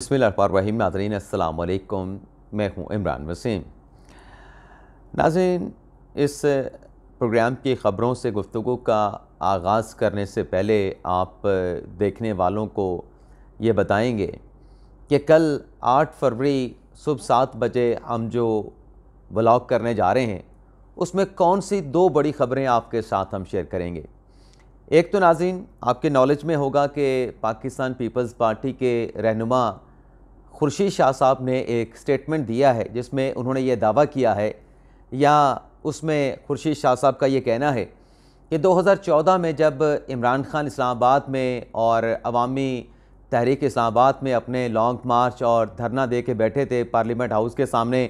बिस्मिल्लाहिर्रहमानिर्रहीम। नाज़रीन अस्सलाम वालेकुम, मैं हूँ इमरान वसीम। नाज़रीन, इस प्रोग्राम की ख़बरों से गुफ्तगू का आगाज़ करने से पहले आप देखने वालों को ये बताएंगे कि कल 8 फरवरी सुबह 7 बजे हम जो व्लॉग करने जा रहे हैं उसमें कौन सी दो बड़ी ख़बरें आपके साथ हम शेयर करेंगे। एक तो नाज़रीन आपके नॉलेज में होगा कि पाकिस्तान पीपल्स पार्टी के रहनुमा खुर्शीद शाह साहब ने एक स्टेटमेंट दिया है जिसमें उन्होंने ये दावा किया है, या उसमें खुर्शीद शाह साहब का ये कहना है कि 2014 में जब इमरान खान इस्लामाबाद में और अवामी तहरीक इस्लामाबाद में अपने लॉन्ग मार्च और धरना दे के बैठे थे पार्लियामेंट हाउस के सामने,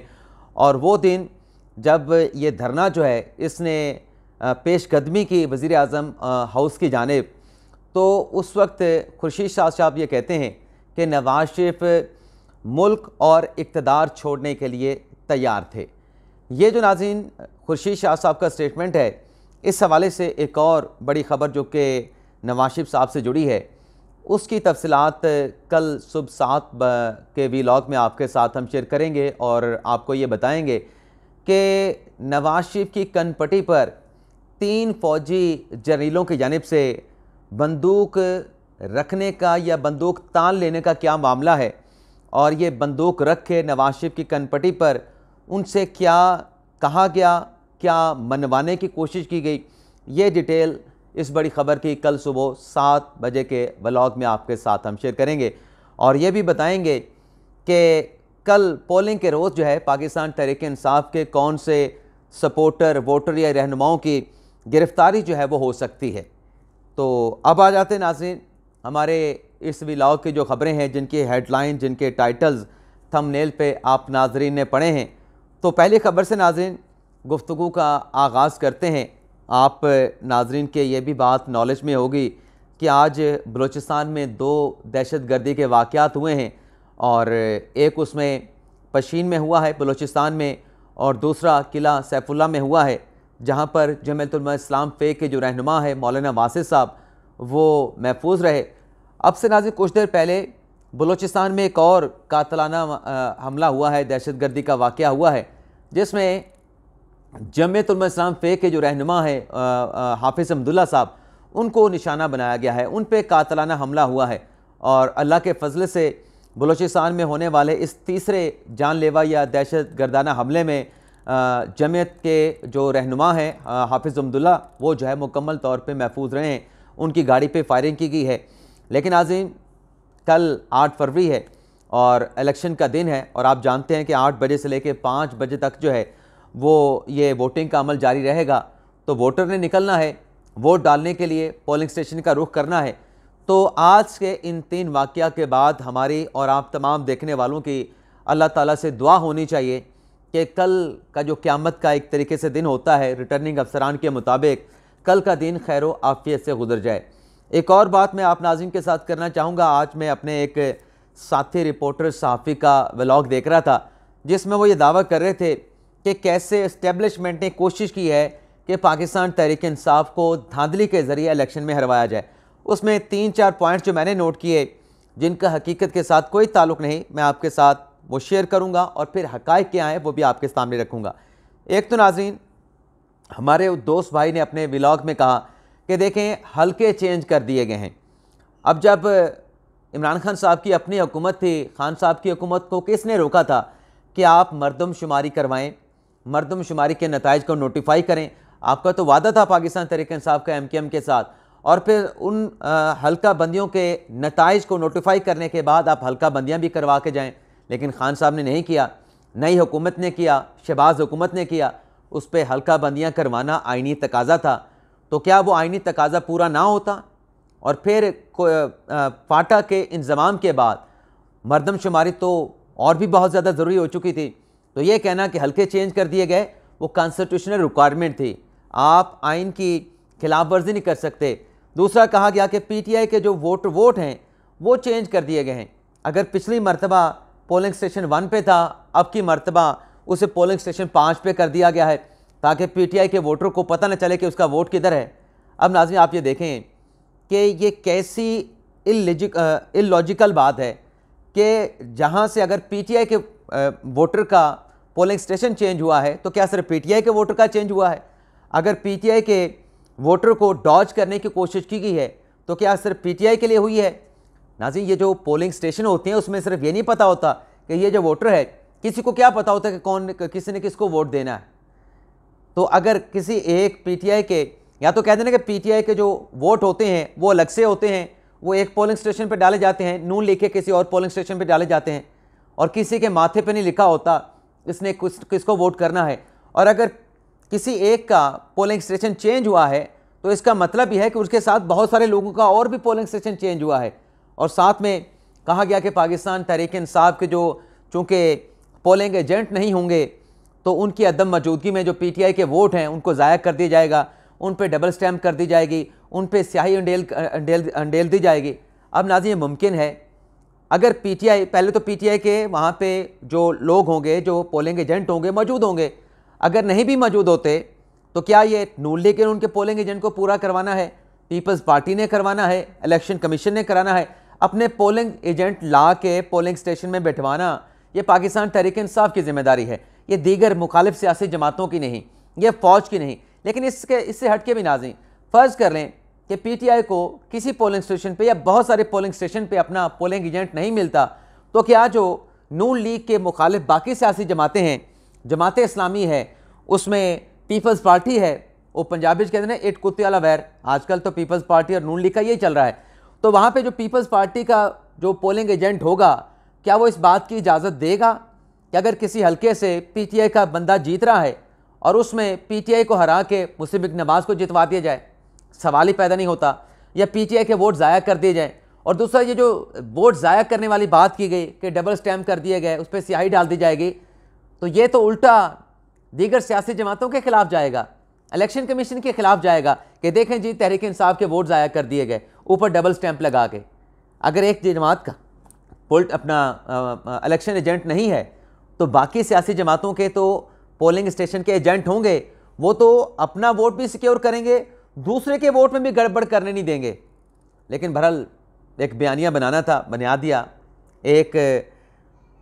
और वो दिन जब ये धरना जो है इसने पेशकदमी की वज़ीर आज़म हाउस की जानिब, तो उस वक्त खुर्शीद शाह साहब ये कहते हैं कि नवाज शरीफ मुल्क और इक़्तिदार छोड़ने के लिए तैयार थे। ये जो नाज़रीन खुर्शीद शाह साहब का स्टेटमेंट है, इस हवाले से एक और बड़ी ख़बर जो कि नवाज शरीफ साहब से जुड़ी है उसकी तफसीलात कल सुबह 7 के व्लॉग में आपके साथ हम शेयर करेंगे और आपको ये बताएंगे कि नवाज शरीफ की कनपटी पर 3 फ़ौजी जर्नलों की जानिब से बंदूक रखने का या बंदूक तान लेने का क्या मामला है, और ये बंदूक रख के नवाज शरीफ की कनपटी पर उनसे क्या कहा गया, क्या मनवाने की कोशिश की गई, ये डिटेल इस बड़ी ख़बर की कल सुबह 7 बजे के व्लॉग में आपके साथ हम शेयर करेंगे। और ये भी बताएंगे कि कल पोलिंग के रोज़ जो है पाकिस्तान तहरीक इंसाफ के कौन से सपोर्टर, वोटर या रहनुमाओं की गिरफ़्तारी जो है वो हो सकती है। तो अब आ जाते हैं नाज़रीन हमारे इस व्लॉग की जो ख़बरें हैं, जिनकी हेडलाइन, जिनके टाइटल्स थंबनेल पे आप नाज़रीन ने पढ़े हैं। तो पहली ख़बर से नाज़रीन गुफ्तगू का आगाज़ करते हैं। आप नाज़रीन के ये भी बात नॉलेज में होगी कि आज बलूचिस्तान में 2 दहशतगर्दी के वाक़यात हुए हैं, और एक उसमें पशीन में हुआ है बलूचिस्तान में, और दूसरा किला सैफुल्ला में हुआ है, जहाँ पर जमात उलमा इस्लाम फ़े के जो रहनुमा है मौलाना वासिफ़ साहब वो महफूज रहे। अब से नाज़रीन कुछ देर पहले बलूचिस्तान में एक और कातलाना हमला हुआ है, दहशतगर्दी का वाक़या हुआ है, जिसमें जमात उलमा इस्लाम फ़े के जो रहनुमा है हाफिज़ अब्दुल्ला साहब, उनको निशाना बनाया गया है, उन पे कातलाना हमला हुआ है। और अल्लाह के फजल से बलूचिस्तान में होने वाले इस तीसरे जानलेवा या दहशतगर्दाना हमले में जमात के जो रहनुमा हैं हाफिज़ अब्दुल्ला, वो जो है मुकम्मल तौर पे महफूज रहे हैं। उनकी गाड़ी पे फायरिंग की गई है। लेकिन नाज़रीन कल 8 फरवरी है और इलेक्शन का दिन है, और आप जानते हैं कि 8 बजे से लेकर 5 बजे तक जो है वो ये वोटिंग का अमल जारी रहेगा। तो वोटर ने निकलना है, वोट डालने के लिए पोलिंग स्टेशन का रुख करना है। तो आज के इन 3 वाक़या के बाद हमारी और आप तमाम देखने वालों की अल्लाह ताला से दुआ होनी चाहिए कि कल का जो क़यामत का एक तरीके से दिन होता है, रिटर्निंग अफसरान के मुताबिक कल का दिन खैर व आफ़ियत से गुजर जाए। एक और बात मैं आप नाज़रीन के साथ करना चाहूँगा। आज मैं अपने एक साथी रिपोर्टर सहाफ़ी का व्लॉग देख रहा था, जिसमें वो ये दावा कर रहे थे कि कैसे इस्टेब्लिशमेंट ने कोशिश की है कि पाकिस्तान तहरीक इंसाफ को धांधली के ज़रिए इलेक्शन में हरवाया जाए। उसमें 3-4 पॉइंट जो मैंने नोट किए, जिनका हकीकत के साथ कोई ताल्लुक़ नहीं, मैं आपके साथ वो शेयर करूँगा, और फिर हक़ाइक़ क्या हैं वो भी आपके सामने रखूँगा। एक तो नाज़रीन हमारे दोस्त भाई ने अपने व्लॉग में कहा कि देखें हल्के चेंज कर दिए गए हैं। अब जब इमरान खान साहब की अपनी हुकूमत थी, खान साहब की हुकूमत को किसने रोका था कि आप मरदमशुमारी करवाएं, मरदमशुमारी के नताइज को नोटिफाई करें। आपका तो वादा था पाकिस्तान तहरीक इंसाफ का MKM के साथ, और फिर उन हल्का बंदियों के नताइज को नोटिफाई करने के बाद आप हल्का बंदियाँ भी करवा के जाएँ। लेकिन खान साहब ने नहीं किया, नई हुकूमत ने किया, शहबाज हुकूमत ने किया। उस पर हल्का बंदियाँ करवाना आइनी तकाज़ा था, तो क्या वो आइनी तकाज़ा पूरा ना होता? और फिर फाटा के इंज़माम के बाद मरदमशुमारी तो और भी बहुत ज़्यादा ज़रूरी हो चुकी थी। तो ये कहना कि हल्के चेंज कर दिए गए, वो कॉन्स्टिट्यूशनल रिक्वायरमेंट थी, आप आइन की खिलाफ वर्जी नहीं कर सकते। दूसरा कहा गया कि PTI के जो वोट हैं वो चेंज कर दिए गए हैं। अगर पिछली मरतबा पोलिंग स्टेशन 1 पे था, अब की मरतबा उसे पोलिंग स्टेशन 5 पे कर दिया गया है, ताकि PTI के वोटर को पता न चले कि उसका वोट किधर है। अब नाज़रीन आप ये देखें कि ये कैसी इलॉजिकल बात है कि जहां से अगर पीटीआई के वोटर का पोलिंग स्टेशन चेंज हुआ है तो क्या सिर्फ पीटीआई के वोटर का चेंज हुआ है? अगर पीटीआई के वोटर को डॉज करने की कोशिश की गई है तो क्या सिर्फ पीटीआई के लिए हुई है? नाज़रीन, ये जो पोलिंग स्टेशन होते हैं उसमें सिर्फ ये नहीं पता होता कि ये जो वोटर है, किसी को क्या पता होता है कि किसी ने किसको वोट देना है। तो अगर किसी एक पीटीआई के, या तो कह देना कि पीटीआई के जो वोट होते हैं वो अलग से होते हैं, वो एक पोलिंग स्टेशन पर डाले जाते हैं, नून लिख के किसी और पोलिंग स्टेशन पर डाले जाते हैं, और किसी के माथे पर नहीं लिखा होता इसने किसको वोट करना है। और अगर किसी एक का पोलिंग स्टेशन चेंज हुआ है तो इसका मतलब यह है कि उसके साथ बहुत सारे लोगों का और भी पोलिंग स्टेशन चेंज हुआ है। और साथ में कहा गया कि पाकिस्तान तहरीक इंसाफ के जो चूँकि पोलिंग एजेंट नहीं होंगे तो उनकी अदम मौजूदगी में जो पीटीआई के वोट हैं उनको ज़ाया कर दिया जाएगा, उन पर डबल स्टैम्प कर दी जाएगी, उन पर स्याही अंडेल दी जाएगी। अब नाज़रीन, ये मुमकिन है अगर पीटीआई, पहले तो पीटीआई के वहाँ पे जो लोग होंगे, जो पोलिंग एजेंट होंगे, मौजूद होंगे। अगर नहीं भी मौजूद होते तो क्या ये नून लीग के उनके पोलिंग एजेंट को पूरा करवाना है, पीपल्स पार्टी ने करवाना है, इलेक्शन कमीशन ने कराना है? अपने पोलिंग एजेंट ला के पोलिंग स्टेशन में बैठवाना ये पाकिस्तान तहरीक इंसाफ की जिम्मेदारी है, ये दीगर मुखालिफ सियासी जमातों की नहीं, ये फ़ौज की नहीं। लेकिन इससे हट के भी नाज़रीन, फ़र्ज़ कर लें कि पीटीआई को किसी पोलिंग स्टेशन पे या बहुत सारे पोलिंग स्टेशन पे अपना पोलिंग एजेंट नहीं मिलता, तो क्या जो नून लीग के मुखालिफ बाकी सियासी जमातें हैं, जमात इस्लामी है, उसमें पीपल्स पार्टी है, वो पंजाबी कहते हैं इट कुत्ते वाला वैर, आजकल तो पीपल्स पार्टी और नून लीग का यही चल रहा है। तो वहाँ पे जो पीपल्स पार्टी का जो पोलिंग एजेंट होगा, क्या वो इस बात की इजाज़त देगा कि अगर किसी हल्के से पीटीआई का बंदा जीत रहा है और उसमें पीटीआई को हरा के मुस्लिम लीग नवाज़ को जितवा दिया जाए? सवाल ही पैदा नहीं होता। या पीटीआई के वोट ज़ाया कर दिए जाएँ। और दूसरा, ये जो वोट ज़ाया करने वाली बात की गई कि डबल स्टैम्प कर दिए गए, उस पर स्याही डाल दी जाएगी, तो ये तो उल्टा दीगर सियासी जमातों के खिलाफ जाएगा, इलेक्शन कमीशन के खिलाफ जाएगा कि देखें जी, तहरीक इंसाफ के वोट ज़ाया कर दिए गए, ऊपर डबल स्टैम्प लगा के। अगर एक जमात का अपना इलेक्शन एजेंट नहीं है तो बाकी सियासी जमातों के तो पोलिंग स्टेशन के एजेंट होंगे, वो तो अपना वोट भी सिक्योर करेंगे, दूसरे के वोट में भी गड़बड़ करने नहीं देंगे। लेकिन बहरहाल एक बयानिया बनाना था, बना दिया, एक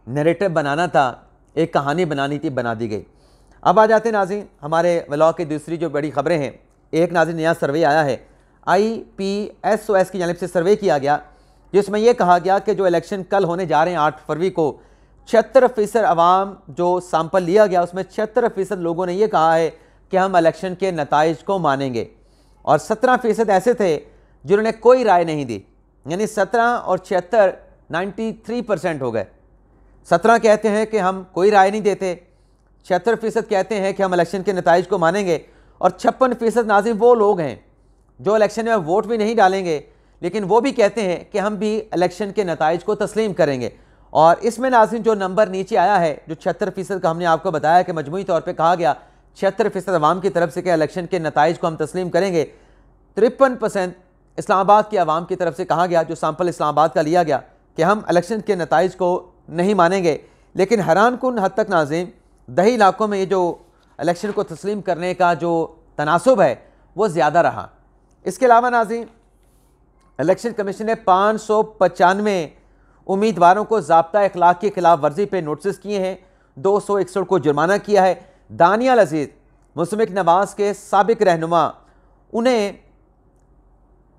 नैरेटिव बनाना था, एक कहानी बनानी थी, बना दी गई। अब आ जाते हैं नाज़रीन हमारे व्लॉग की दूसरी जो बड़ी खबरें हैं। एक नाज़रीन नया सर्वे आया है, IPSOS की जानिब से सर्वे किया गया, जिसमें यह कहा गया कि जो इलेक्शन कल होने जा रहे हैं 8 फरवरी को, 76% अवाम जो सैंपल लिया गया उसमें 76% लोगों ने यह कहा है कि हम इलेक्शन के नताइज को मानेंगे, और 17% ऐसे थे जिन्होंने कोई राय नहीं दी। यानी 17 और 76 93% हो गए। 17 कहते हैं कि हम कोई राय नहीं देते, 76% कहते हैं कि हम इलेक्शन के नताइज को मानेंगे, और 56% नाज़रीन वो लोग हैं जो इलेक्शन में वोट भी नहीं डालेंगे, लेकिन वो भी कहते हैं कि हम भी इलेक्शन के नताइज को तस्लीम करेंगे। और इसमें नाज़रीन जो नंबर नीचे आया है, जो 76% का हमने आपको बताया कि मजमूई तौर पे कहा गया 76% अवाम की तरफ से कि इलेक्शन के नताइज को हम तस्लीम करेंगे, 53% इस्लामाबाद की आवाम की तरफ से कहा गया, जो सैंपल इस्लामाबाद का लिया गया, कि हम इलेक्शन के नताइज को नहीं मानेंगे। लेकिन हैरान कुन हद तक नाज़रीन दही इलाकों में ये जो इलेक्शन को तस्लीम करने का जो तनासुब है वो ज़्यादा रहा। इसके अलावा नाज़रीन इलेक्शन कमीशन ने 595 उम्मीदवारों को ज़ाब्ता अखलाक की खिलाफ वर्जी पे नोटिस किए हैं, 261 को जुर्माना किया है। दानियाल अजीज़ मुस्लिम लीग नवाज़ के साबिक रहनुमा, उन्हें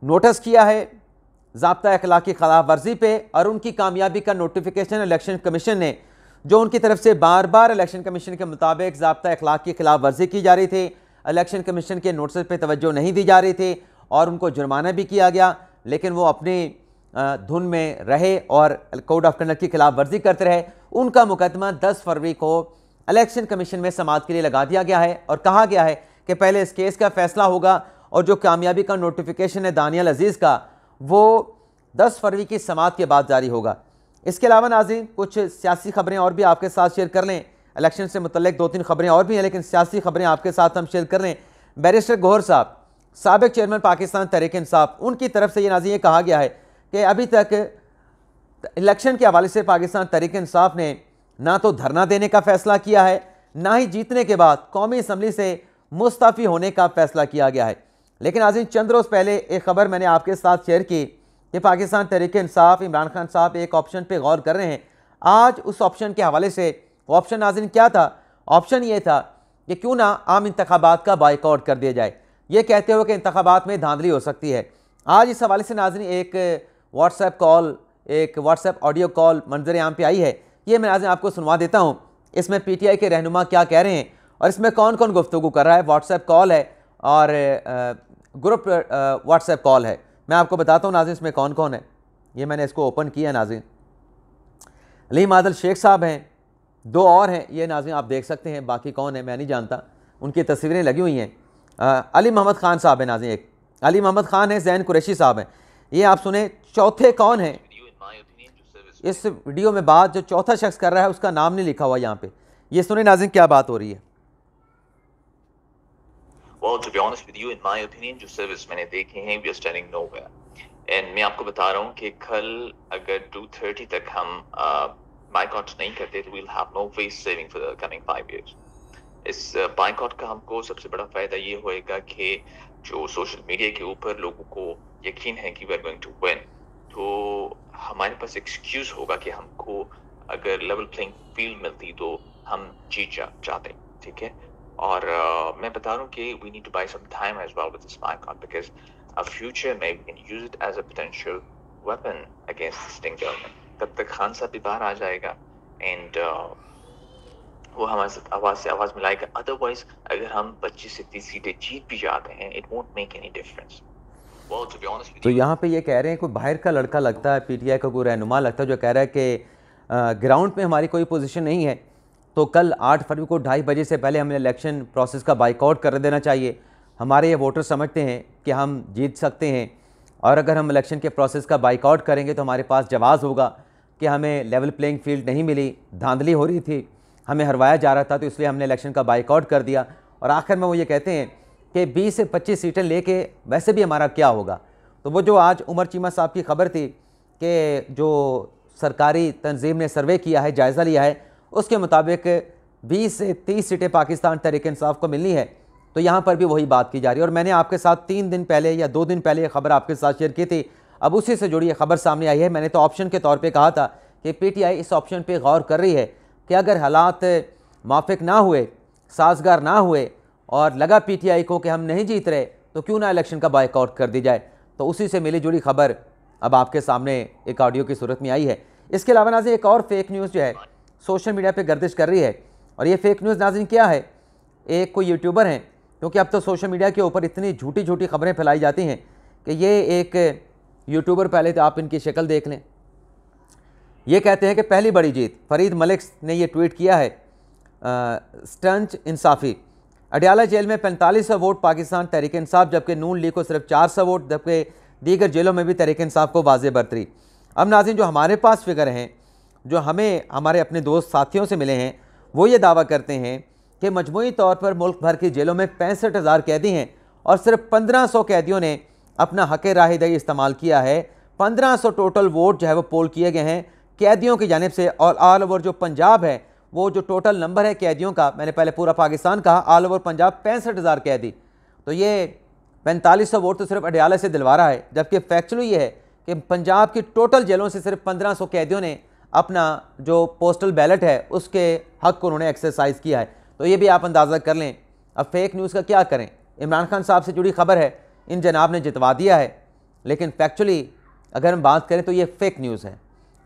नोटिस किया है ज़ाब्ता अखलाक की खिलाफ वर्जी पे, और उनकी कामयाबी का नोटिफिकेशन इलेक्शन कमीशन ने, जो उनकी तरफ से बार बार इलेक्शन कमीशन के मुताबिक ज़ाब्ता अखलाक की खिलाफ वर्जी की जा रही थी, इलेक्शन कमीशन के नोटिस पे तवज्जो नहीं दी जा रही थी, और उनको जुर्माना भी किया गया, लेकिन वो अपनी धुन में रहे और कोड ऑफ कंडक्ट की खिलाफ वर्जी करते रहे। उनका मुकदमा 10 फरवरी को इलेक्शन कमीशन में समाअत के लिए लगा दिया गया है, और कहा गया है कि पहले इस केस का फैसला होगा, और जो कामयाबी का नोटिफिकेशन है दानियाल अजीज़ का, वो 10 फरवरी की समाअत के बाद जारी होगा। इसके अलावा नाज़रीन कुछ सियासी खबरें और भी आपके साथ शेयर कर लें, इलेक्शन से मुतल्लिक 2-3 खबरें और भी हैं, लेकिन सियासी खबरें आपके साथ हम शेयर कर लें। बैरिस्टर गौहर साहब, साबिक चेयरमैन पाकिस्तान तहरीक इंसाफ, उनकी तरफ से ये नाज़रीन ये कहा गया है कि अभी तक इलेक्शन के हवाले से पाकिस्तान तहरीक इंसाफ ने ना तो धरना देने का फ़ैसला किया है, ना ही जीतने के बाद कौमी असम्बली से मुस्तफ़ी होने का फ़ैसला किया गया है। लेकिन नाज़रीन चंद रोज़ पहले एक ख़बर मैंने आपके साथ शेयर की कि पाकिस्तान तहरीक इंसाफ इमरान खान साहब एक ऑप्शन पे गौर कर रहे हैं। आज उस ऑप्शन के हवाले से, ऑप्शन नाज़रीन क्या था? ऑप्शन ये था कि क्यों ना आम इंतखाबात का बाइकआउट कर दिया जाए, ये कहते हुए कि इंतखाबात में धांधली हो सकती है। आज इस हवाले से नाज़रीन एक व्हाट्सएप कॉल, एक व्हाट्सएप ऑडियो कॉल मंजर आम पे आई है। ये मैं नाज़रीन आपको सुनवा देता हूँ। इसमें PTI के रहनुमा क्या कह रहे हैं और इसमें कौन कौन गुफ्तगू कर रहा है। व्हाट्सएप कॉल है और ग्रुप व्हाट्सएप कॉल है। मैं आपको बताता हूँ नाज़रीन इसमें कौन कौन है। ये मैंने इसको ओपन किया नाज़रीन। अलीम आदिल शेख साहब हैं, दो और हैं, ये नाज़रीन आप देख सकते हैं। बाकी कौन है मैं नहीं जानता, उनकी तस्वीरें लगी हुई हैं। अली मोहम्मद ख़ान साहब हैं नाज़रीन, एक अली मोहम्मद ख़ान है, ज़ैन कुरैशी साहब हैं। ये आप सुने। चौथे कौन हैं इस वीडियो में? बात जो चौथा शख्स कर रहा है उसका नाम नहीं लिखा हुआ यहाँ पे। ये सुने नाज़रीन क्या बात हो रही है। Well, to be honest with you, in my opinion, जो सर्विस मैंने देखे हैं, we are standing nowhere. And मैं आपको बता रहा हूँ कि कल अगर 2:30 तक हम बाइकआउट नहीं करते तो we'll have no face saving for the coming 5 years. इस बाइकआउट का हमको सबसे बड़ा फायदा ये होएगा कि जो सोशल मीडिया के ऊपर लोगों को यकीन है कि we are going to win, तो हमारे पास एक्सक्यूज होगा कि हमको अगर लेवल प्लेइंग फील्ड मिलती तो हम जीत जाते, ठीक है। और मैं बता रहा हूँ कि we need to buy some time as well with this boycott because a future में we can use it as a potential weapon against the sitting government. तब तक खान साहब भी बाहर आ जाएगा and वो हमारे साथ आवाज़ से आवाज़ मिलाएगा। अदरवाइज अगर हम 25 से 30 सीटें जीत भी जाते हैं, it won't make any difference. Well, to be honest with you, तो यहाँ पे ये कह रहे हैं कोई बाहर का लड़का लगता है, PTI का कोई रहनुमा लगता है जो कह रहा है कि ग्राउंड पे हमारी कोई पोजीशन नहीं है, तो कल 8 फरवरी को 2:30 बजे से पहले हमें इलेक्शन प्रोसेस का बाइकआउट कर देना चाहिए। हमारे ये वोटर समझते हैं कि हम जीत सकते हैं और अगर हम इलेक्शन के प्रोसेस का बाइकआउट करेंगे तो हमारे पास जवाब होगा कि हमें लेवल प्लेइंग फील्ड नहीं मिली, धांधली हो रही थी, हमें हरवाया जा रहा था, तो इसलिए हमने इलेक्शन का बाइकआउट कर दिया। और आखिर में वो ये कहते हैं कि 20 से 25 सीटें लेके वैसे भी हमारा क्या होगा। तो वो जो आज उमर चीमा साहब की खबर थी कि जो सरकारी तंजीम ने सर्वे किया है, जायज़ा लिया है, उसके मुताबिक 20 से 30 सीटें पाकिस्तान तहरीक इंसाफ को मिलनी है। तो यहाँ पर भी वही बात की जा रही है और मैंने आपके साथ 3 दिन पहले या 2 दिन पहले ये खबर आपके साथ शेयर की थी। अब उसी से जुड़ी ये खबर सामने आई है। मैंने तो ऑप्शन के तौर पे कहा था कि PTI इस ऑप्शन पे गौर कर रही है कि अगर हालात माफिक ना हुए, साजगार ना हुए और लगा PTI को कि हम नहीं जीत रहे, तो क्यों ना इलेक्शन का बाइकआउट कर दी जाए। तो उसी से मिली जुड़ी खबर अब आपके सामने एक ऑडियो की सूरत में आई है। इसके अलावा नाज़रीन एक और फेक न्यूज़ जो है सोशल मीडिया पे गर्दिश कर रही है और ये फेक न्यूज़ नाज़रीन क्या है, एक कोई यूट्यूबर हैं, क्योंकि अब तो सोशल मीडिया के ऊपर इतनी झूठी झूठी खबरें फैलाई जाती हैं कि ये एक यूट्यूबर, पहले तो आप इनकी शक्ल देख लें। ये कहते हैं कि पहली बड़ी जीत, फरीद मलिक ने ये ट्वीट किया है। स्टंच इंसाफी, अडियाला जेल में 4500 वोट पाकिस्तान तहरीक इंसाफ, जबकि नून लीग को सिर्फ 400 वोट, जबकि दीगर जेलों में भी तहरीक इंसाफ को वाज़ेह बरतरी। अब नाज़रीन जो हमारे पास फिगर हैं, जो हमें हमारे अपने दोस्त साथियों से मिले हैं, वो ये दावा करते हैं कि मजमूई तौर पर मुल्क भर की जेलों में 65,000 कैदी हैं और सिर्फ 1500 कैदियों ने अपना हक़ राहदही इस्तेमाल किया है। 1500 टोटल वोट जो है वो पोल किए गए हैं कैदियों की जानिब से। और ऑल ओवर जो पंजाब है, वो जो टोटल नंबर है कैदियों का, मैंने पहले पूरा पाकिस्तान कहा, ऑल ओवर पंजाब 65,000 कैदी। तो ये 4500 वोट तो सिर्फ अडियाला से दिलवा रहा है, जबकि फैक्चुअली ये है कि पंजाब की टोटल जेलों से सिर्फ 1500 कैदियों ने अपना जो पोस्टल बैलेट है उसके हक़ को उन्होंने एक्सरसाइज किया है। तो ये भी आप अंदाज़ा कर लें। अब फेक न्यूज़ का क्या करें, इमरान खान साहब से जुड़ी खबर है, इन जनाब ने जितवा दिया है, लेकिन फैक्चुअली अगर हम बात करें तो ये फेक न्यूज़ है।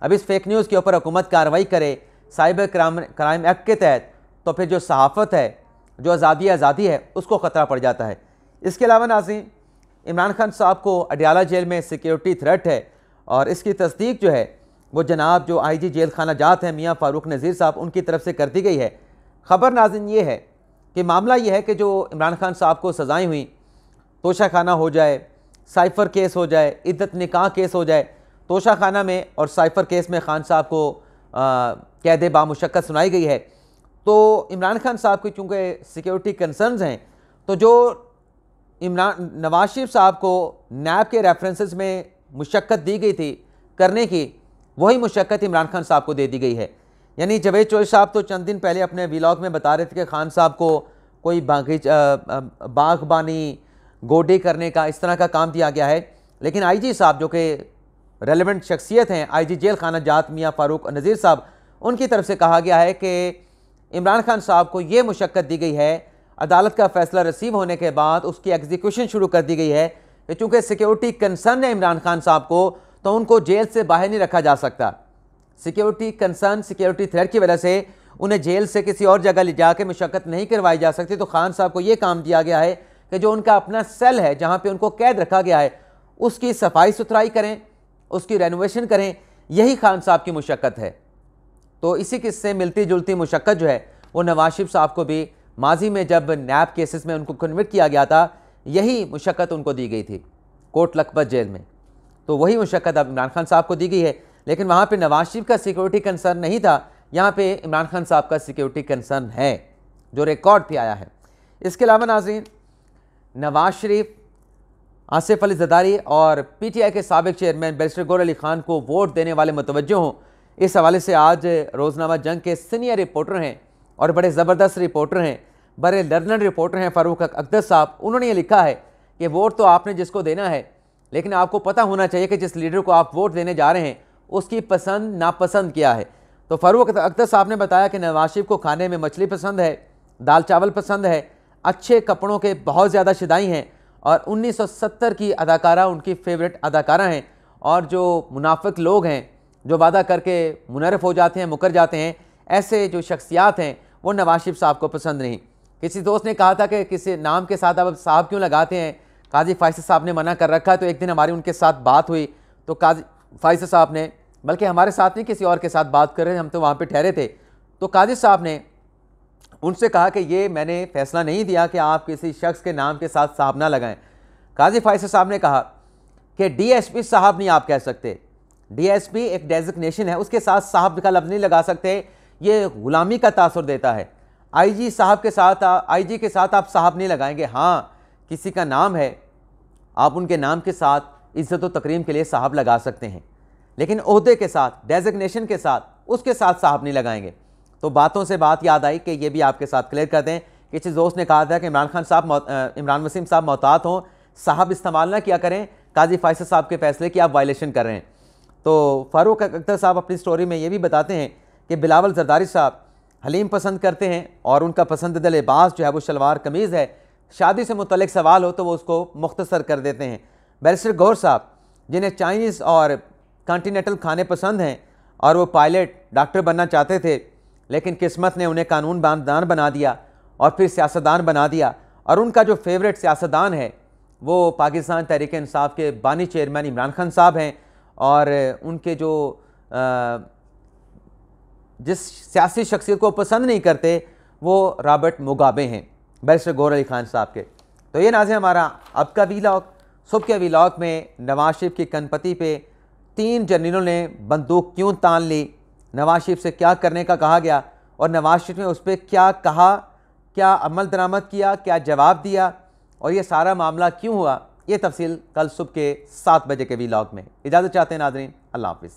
अब इस फेक न्यूज़ के ऊपर हुकूमत कार्रवाई करे साइबर क्राइम एक्ट के तहत, तो फिर जो सहाफ़त है, जो आज़ादी है, उसको ख़तरा पड़ जाता है। इसके अलावा नाज़रीन इमरान खान साहब को अडियाला जेल में सिक्योरिटी थ्रेट है और इसकी तस्दीक जो है वो जनाब जो IG जेल खाना जात हैं मियाँ फ़ारूक नज़ीर साहब, उनकी तरफ से कर दी गई है। ख़बर नाज़रीन ये है कि मामला ये है कि जो इमरान खान साहब को सज़ाएँ हुई, तोशा खाना हो जाए, साइफ़र केस हो जाए, इद्दत निकाह केस हो जाए, तोशा खाना में और साइफ़र केस में खान साहब को कैद बामुशक्कत सुनाई गई है। तो इमरान खान साहब की चूँकि सिक्योरिटी कंसर्न्स हैं, तो जो नवाज शरीफ साहब को नैब के रेफरेंसेस में मुशक्कत दी गई थी करने की, वही मुशक्कत इमरान खान साहब को दे दी गई है। यानी जावेद चौधरी साहब तो चंद दिन पहले अपने व्लॉग में बता रहे थे कि खान साहब को कोई बागबानी गोडी करने का इस तरह का काम दिया गया है, लेकिन IG साहब जो कि रेलेवेंट शख्सियत हैं IG जेल खाना जात मियाँ फ़ारूक नज़ीर साहब, उनकी तरफ से कहा गया है कि इमरान खान साहब को ये मुशक्कत दी गई है, अदालत का फैसला रिसीव होने के बाद उसकी एग्जीक्यूशन शुरू कर दी गई है कि चूँकि सिक्योरिटी कंसर्न है इमरान खान साहब को, तो उनको जेल से बाहर नहीं रखा जा सकता। सिक्योरिटी कंसर्न, सिक्योरिटी थ्रेट की वजह से उन्हें जेल से किसी और जगह ले जाकर मुशक्कत नहीं करवाई जा सकती। तो खान साहब को ये काम दिया गया है कि जो उनका अपना सेल है जहाँ पे उनको कैद रखा गया है, उसकी सफाई सुथराई करें, उसकी रेनोवेशन करें। यही खान साहब की मुशक्कत है। तो इसी किस्से मिलती जुलती मुशक्कत जो है वो नवाज शरीफ साहब को भी माजी में जब नैब केसेस में उनको कन्विक्ट किया गया था, यही मुशक्कत उनको दी गई थी कोट लखपत जेल में। तो वही मुशक्कत अब इमरान खान साहब को दी गई है, लेकिन वहाँ पे नवाज शरीफ का सिक्योरिटी कंसर्न नहीं था, यहाँ पे इमरान खान साहब का सिक्योरिटी कंसर्न है, जो रिकॉर्ड पे आया है। इसके अलावा नाज़रीन, नवाज शरीफ, आसिफ अली ज़रदारी और PTI के साबिक चेयरमैन बैरिस्टर गौहर अली खान को वोट देने वाले मुतवज्जो हों, इस हवाले से आज रोज़नामा जंग के सीनियर रिपोर्टर हैं और बड़े ज़बरदस्त रिपोर्टर हैं, बड़े लर्नर रिपोर्टर हैं फ़ारूक अख्तर साहब। उन्होंने ये लिखा है कि वोट तो आपने जिसको देना है, लेकिन आपको पता होना चाहिए कि जिस लीडर को आप वोट देने जा रहे हैं उसकी पसंद नापसंद क्या है। तो फ़ारूक अख्तर साहब ने बताया कि नवाज शरीफ को खाने में मछली पसंद है, दाल चावल पसंद है, अच्छे कपड़ों के बहुत ज़्यादा शिदाई हैं और 1970 की अदाकारा उनकी फेवरेट अदाकारा हैं। और जो मुनाफिक लोग हैं जो वादा करके मुनरफ हो जाते हैं, मुकर जाते हैं, ऐसे जो शख्सियात हैं वो नवाज शरीफ साहब को पसंद नहीं। किसी दोस्त ने कहा था कि किसी नाम के साथ आप साहब क्यों लगाते हैं, काजी फ़ाइज़ साहब ने मना कर रखा। तो एक दिन हमारी उनके साथ बात हुई तो काजी फ़ाइज़ साहब ने, बल्कि हमारे साथ नहीं किसी और के साथ बात कर रहे हैं, हम तो वहाँ पे ठहरे थे, तो काजी साहब ने उनसे कहा कि ये मैंने फैसला नहीं दिया कि आप किसी शख्स के नाम के साथ साहब ना लगाएं। काजी फ़ाइज़ साहब ने कहा कि DSP साहब नहीं आप कह सकते, DSP एक डेजिग्नेशन है, उसके साथ साहब का लफ्ज़ नहीं लगा सकते, ये गुलामी का तासुर देता है। IG साहब के साथ IG के साथ आप साहब नहीं लगाएंगे। हाँ, किसी का नाम है, आप उनके नाम के साथ इज़्ज़त व तकरीम के लिए साहब लगा सकते हैं, लेकिन ओहदे के साथ, डेजिग्नेशन के साथ, उसके साथ साहब नहीं लगाएंगे। तो बातों से बात याद आई कि ये भी आपके साथ क्लियर कर दें। किसी दोस्त ने कहा था कि इमरान वसीम साहब मोहतात हों, साहब इस्तेमाल ना किया करें, काजी फ़ाइज़ साहब के फैसले की आप वायलेशन कर रहे हैं। तो फ़ारूक अख्तर साहब अपनी स्टोरी में ये भी बताते हैं कि बिलावल ज़रदारी साहब हलीम पसंद करते हैं और उनका पसंदीदा लिबास जो है वो शलवार कमीज़ है। शादी से मुतल्लिक सवाल हो तो वो उसको मुख्तसर कर देते हैं। बैरिस्टर गौहर साहब, जिन्हें चाइनीज़ और कॉन्टिनेंटल खाने पसंद हैं और वो पायलट डॉक्टर बनना चाहते थे, लेकिन किस्मत ने उन्हें कानूनदान बना दिया और फिर सियासतदान बना दिया। और उनका जो फेवरेट सियासतदान है वो पाकिस्तान तहरीक इंसाफ के बानी चेयरमैन इमरान खान साहब हैं और उनके जो जिस सियासी शख्सियत को पसंद नहीं करते वो रॉबर्ट मुगाबे हैं, बैरिस्टर गौहर अली खान साहब के। तो ये नाज़रीन हमारा अब का वीलॉग। सुबह के वीलॉग में नवाज शरीफ की कनपति पे 3 जनरलों ने बंदूक क्यों तान ली, नवाज शरीफ से क्या करने का कहा गया और नवाज शरीफ ने उस पर क्या कहा, क्या अमल दरामद किया, क्या जवाब दिया और ये सारा मामला क्यों हुआ, ये तफसील कल सुबह के 7 बजे के वीलॉग में। इजाज़त चाहते हैं नाज़रीन, अल्लाह हाफ़िज़।